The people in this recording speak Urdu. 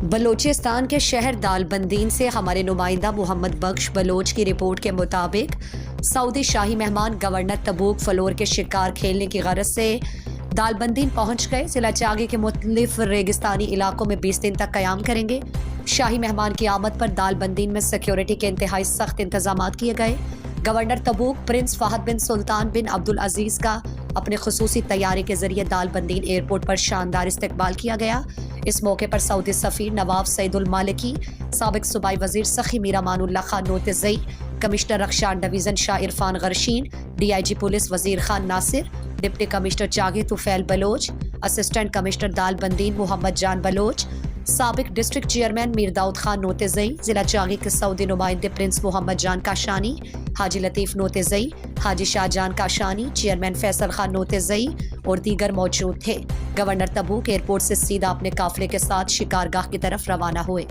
بلوچستان کے شہر دالبندین سے ہمارے نمائندہ محمد بخش بلوچ کی رپورٹ کے مطابق سعودی شاہی مہمان گورنر تبوک فلور کے شکار کھیلنے کی غرض سے دالبندین پہنچ گئے۔ ضلع چاگی کے مختلف ریگستانی علاقوں میں 20 دن تک قیام کریں گے۔ شاہی مہمان کی آمد پر دالبندین میں سیکیورٹی کے انتہائی سخت انتظامات کیے گئے۔ گورنر تبوک پرنس فہد بن سلطان بن عبدالعزیز کا اپنے خصوصی طیارے کے ذریعے دالبندین ایئرپورٹ پر شاندار استقبال کیا گیا۔ اس موقع پر سعودی سفیر نواب سعید المالکی، سابق صوبائی وزیر سخی میرا مان اللہ خان نوتزئی، کمشنر رخشان ڈویژن شاہ عرفان غرشین، DIG پولیس وزیر خان ناصر، ڈپٹی کمشنر چاگی طفیل بلوچ، اسسٹنٹ کمشنر دالبندین محمد جان بلوچ، سابق ڈسٹرکٹ چیئرمین میر داؤد خان نوتزئی، ضلع چاگی کے سعودی نمائندے پرنس محمد جان کاشانی، حاجی لطیف نوتزئی، حاجی شاہ جان کاشانی، چیئرمین فیصل خان نوتزئی اور دیگر موجود تھے۔ گورنر تبوک ایئرپورٹ سے سیدھا اپنے قافلے کے ساتھ شکارگاہ کی طرف روانہ ہوئے۔